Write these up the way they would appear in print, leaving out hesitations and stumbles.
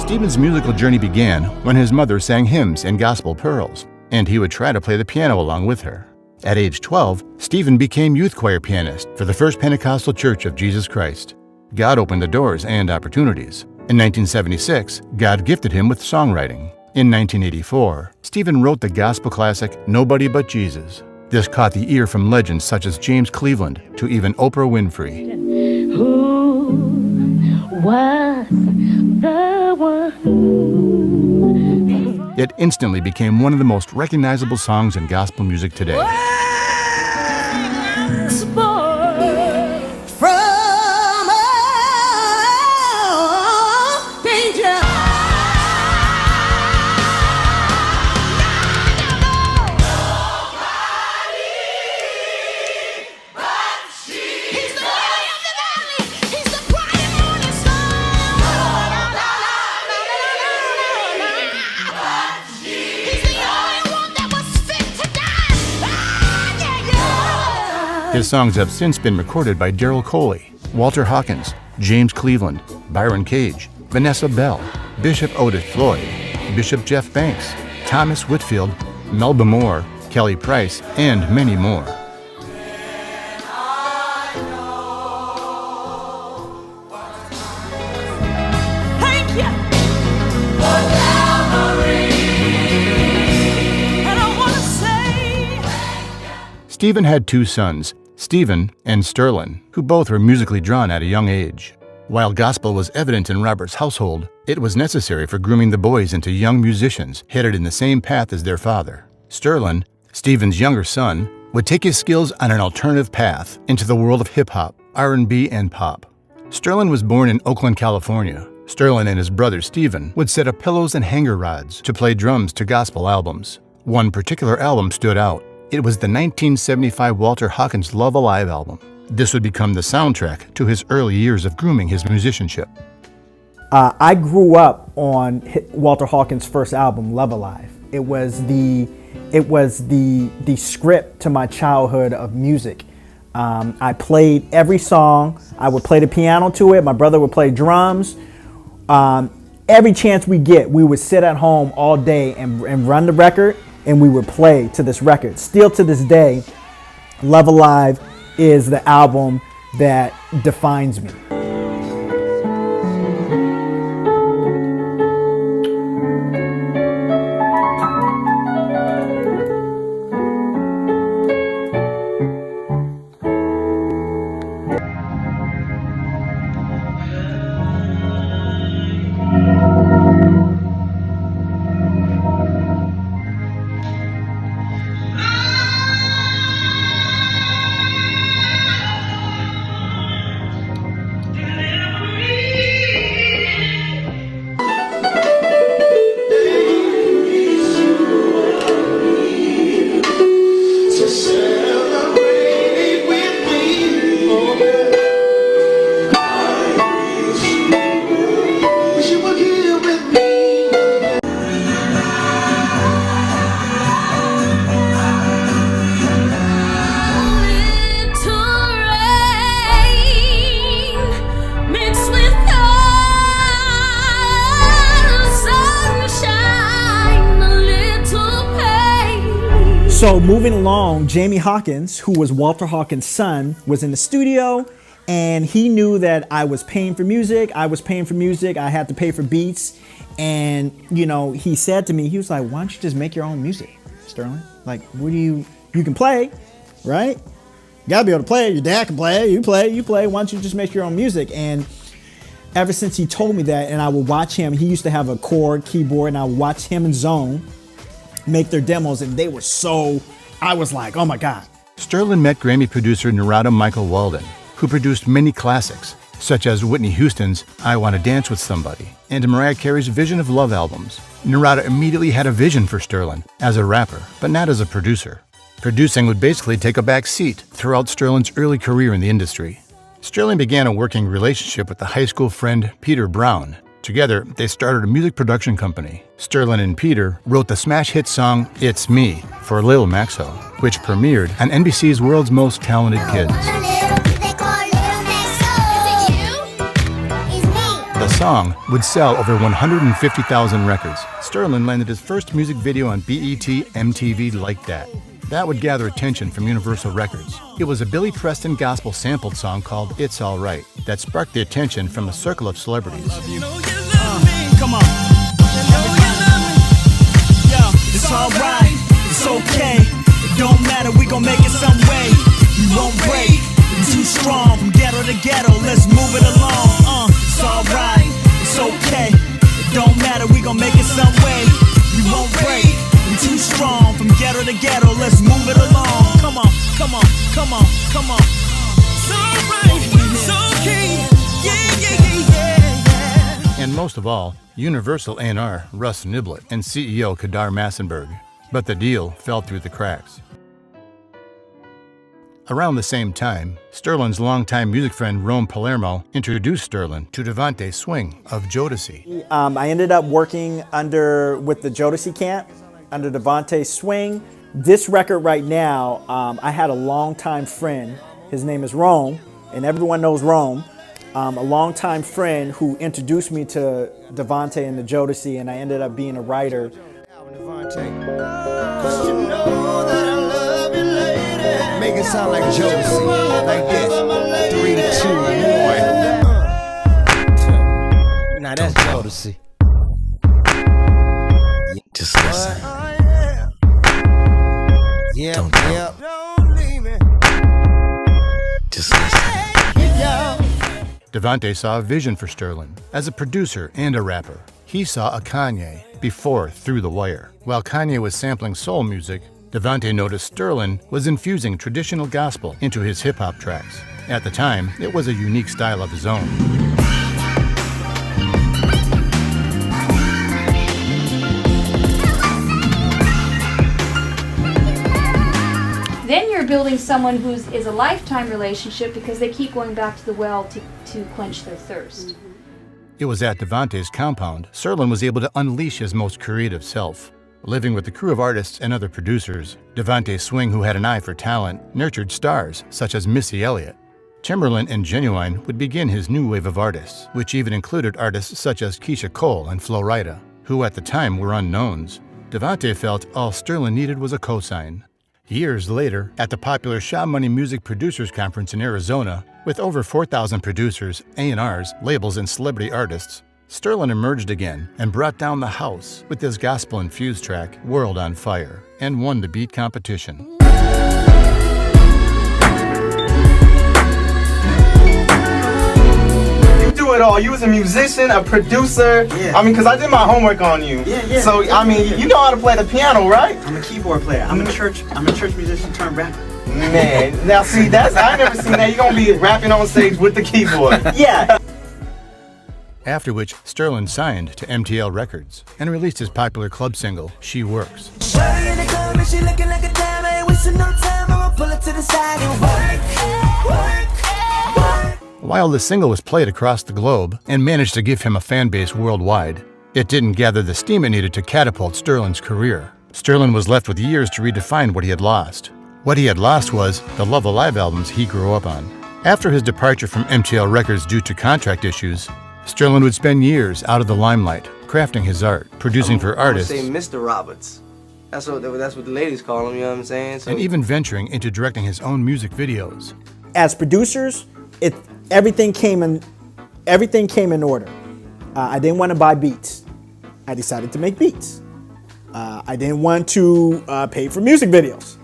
Stephen's musical journey began when his mother sang hymns and gospel pearls, and he would try to play the piano along with her. At age 12, Stephen became youth choir pianist for the First Pentecostal Church of Jesus Christ. God opened the doors and opportunities. In 1976, God gifted him with songwriting. In 1984, Stephen wrote the gospel classic Nobody But Jesus. This caught the ear from legends such as James Cleveland to even Oprah Winfrey. Who was the one? It instantly became one of the most recognizable songs in gospel music today. His songs have since been recorded by Daryl Coley, Walter Hawkins, James Cleveland, Byron Cage, Vanessa Bell, Bishop Otis Floyd, Bishop Jeff Banks, Thomas Whitfield, Melba Moore, Kelly Price, and many more. Stephen had two sons, Stephen and Sterlen, who both were musically drawn at a young age. While gospel was evident in Robert's household, it was necessary for grooming the boys into young musicians headed in the same path as their father. Sterlen, Stephen's younger son, would take his skills on an alternative path into the world of hip-hop, R&B, and pop. Sterlen was born in Oakland, California. Sterlen and his brother Stephen would set up pillows and hanger rods to play drums to gospel albums. One particular album stood out. It was the 1975 Walter Hawkins Love Alive album. This would become the soundtrack to his early years of grooming his musicianship. I grew up on Walter Hawkins' first album, Love Alive. It was the script to my childhood of music. I played every song. I would play the piano to it. My brother would play drums. Every chance we get, we would sit at home all day and run the record, and we would play to this record. Still to this day, Love Alive is the album that defines me. So moving along, Jamie Hawkins, who was Walter Hawkins' son, was in the studio, and he knew that I was paying for music. I had to pay for beats. And, he said to me, he was like, why don't you just make your own music, Sterlen? Like, you can play, right? You gotta be able to play. Your dad can play, you play. Why don't you just make your own music? And ever since he told me that, and I would watch him, he used to have a chord keyboard, and I would watch him and Zone make their demos, and they were I was like, oh my God. Sterlen met Grammy producer Narada Michael Walden, who produced many classics, such as Whitney Houston's I Want to Dance with Somebody and Mariah Carey's Vision of Love albums. Narada immediately had a vision for Sterlen as a rapper, but not as a producer. Producing would basically take a back seat throughout Sterlen's early career in the industry. Sterlen began a working relationship with a high school friend, Peter Brown. Together, they started a music production company. Sterlen and Peter wrote the smash hit song It's Me for Lil Maxo, which premiered on NBC's World's Most Talented Kids. The song would sell over 150,000 records. Sterlen landed his first music video on BET MTV Like That. That would gather attention from Universal Records. It was a Billy Preston gospel sampled song called It's Alright that sparked the attention from a circle of celebrities. Come on. Yo, it's alright, it's okay. It don't matter, we gon' make it some way. We won't break, we're too strong. From ghetto to ghetto, let's move it along. It's alright, it's okay. It don't matter, we gon' make it some way. We won't break, we're too strong. From ghetto to ghetto, let's move it along. Come on, come on, come on, come on. It's alright, it's okay. And most of all, Universal A&R Russ Niblett and CEO Kadar Massenberg. But the deal fell through the cracks. Around the same time, Sterlen's longtime music friend Rome Palermo introduced Sterlen to Devonte Swing of Jodeci. I ended up working with the Jodeci camp under Devonte Swing. This record right now, I had a longtime friend. His name is Rome, and everyone knows Rome. A longtime friend who introduced me to Devonte and the Jodeci, and I ended up being a writer. Make it sound like Jodeci, like this. 3, 2, 1. Now that's Jodeci. Just listen. Yep. Just listen. Devonte saw a vision for Sterlen as a producer and a rapper. He saw a Kanye before Through the Wire. While Kanye was sampling soul music, Devonte noticed Sterlen was infusing traditional gospel into his hip-hop tracks. At the time, it was a unique style of his own. Then you're building someone who is a lifetime relationship because they keep going back to the well to quench their thirst. It was at Devonte's compound, Sterlen was able to unleash his most creative self. Living with a crew of artists and other producers, Devonte Swing, who had an eye for talent, nurtured stars such as Missy Elliott. Timberland and Genuine would begin his new wave of artists, which even included artists such as Keisha Cole and Flo Rida, who at the time were unknowns. Devonte felt all Sterlen needed was a cosign. Years later, at the popular Shaw Money Music Producers Conference in Arizona, with over 4,000 producers, A&Rs, labels, and celebrity artists, Sterlen emerged again and brought down the house with his gospel-infused track, World on Fire, and won the beat competition. You do it all. You was a musician, a producer. Yeah. I mean, because I did my homework on you. Yeah. So, I mean, you know how to play the piano, right? I'm a keyboard player. I'm a church musician turned rapper. Man, now see, I never seen that. You're going to be rapping on stage with the keyboard. Yeah. After which, Sterlen signed to MTL Records and released his popular club single, She Works. While the single was played across the globe and managed to give him a fan base worldwide, it didn't gather the steam it needed to catapult Sterlen's career. Sterlen was left with years to redefine what he had lost. What he had lost was the Love Alive albums he grew up on. After his departure from MTL Records due to contract issues, Sterlen would spend years out of the limelight, crafting his art, producing for artists, Say Mr. Roberts. That's what the ladies call him, you know what I'm saying? So, and even venturing into directing his own music videos. As producers, everything came in order. I didn't want to buy beats. I decided to make beats. I didn't want to pay for music videos.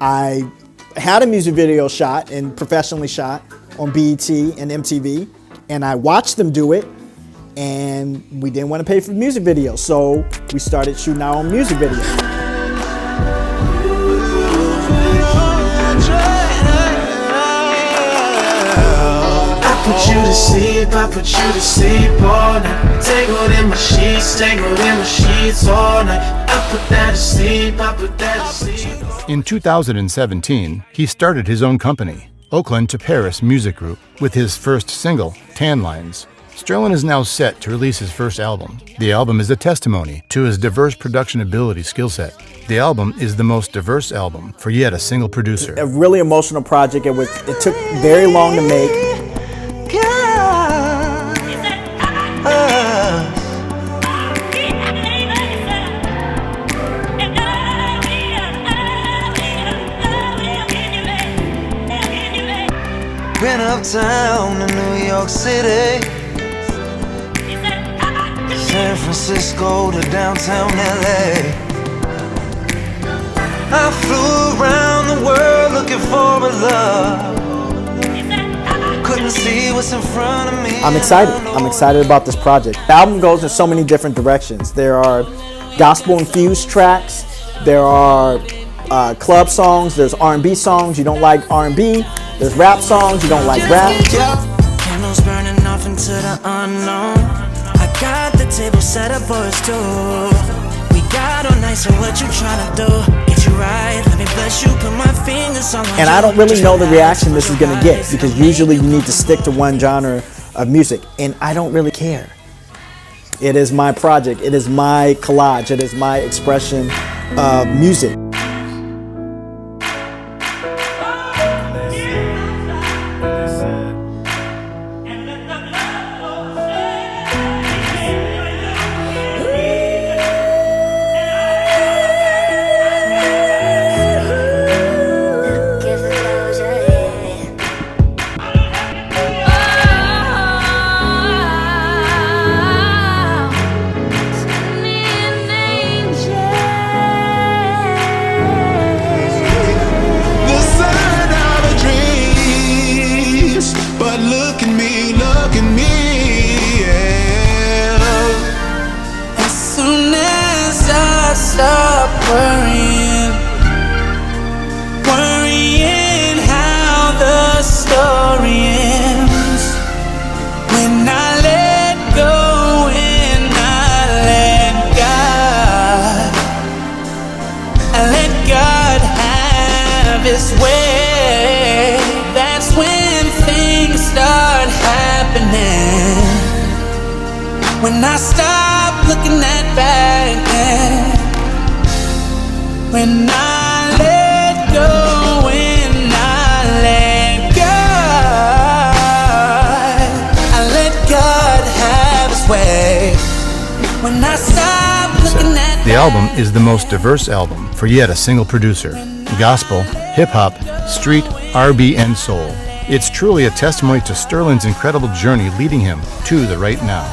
I had a music video shot and professionally shot on BET and MTV, and I watched them do it, and we didn't want to pay for music videos, so we started shooting our own music videos. I put you to sleep all night. Tangled in my sheets all night. I put that to sleep, In 2017, he started his own company, Oakland to Paris Music Group, with his first single, Tan Lines. Sterlen is now set to release his first album. The album is a testimony to his diverse production ability skill set. The album is the most diverse album for yet a single producer. A really emotional project. It took very long to make. Been uptown in New York City, San Francisco to downtown LA. I flew around the world looking for a love. Couldn't see what's in front of me. I'm excited. I'm excited about this project. The album goes in so many different directions. There are gospel-infused tracks. There are club songs. There's R&B songs. You don't like R&B. There's rap songs. You don't like rap. Candles burning off into the unknown. I got the table set up for us two. We got all night, so what you tryna do? Get you right, let me bless you, put my fingers on. And I don't really know the reaction this is gonna get, because usually you need to stick to one genre of music, and I don't really care. It is my project, it is my collage, it is my expression of music. Stop worrying how the story ends. When I let go and I let God have His way. That's when things start happening. When I stop looking at back then. When I let go and I let God have His way. When I stop looking at The album is the most diverse album for yet a single producer. Gospel, hip-hop, street, R&B, and soul. It's truly a testimony to Sterlen's incredible journey leading him to the right now.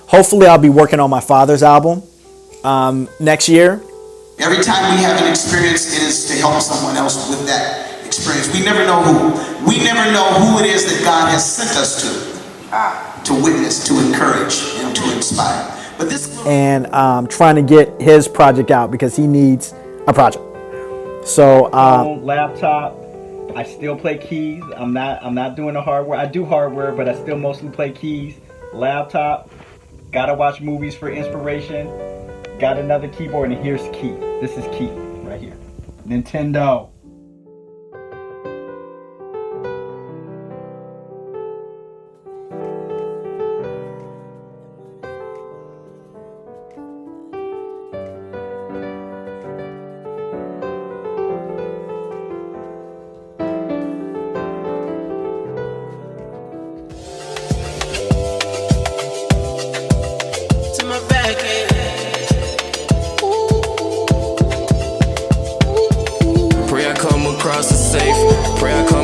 Hopefully I'll be working on my father's album next year. Every time we have an experience, it is to help someone else with that experience. We never know who. We never know who it is that God has sent us to witness, to encourage, and to inspire. But this and trying to get his project out because he needs a project. So laptop. I still play keys. I'm not doing the hardware. I do hardware, but I still mostly play keys. Laptop. Gotta watch movies for inspiration. Got another keyboard, and here's Key. This is Key right here. Nintendo. to my back end. Pray I come across the safe. Pray I come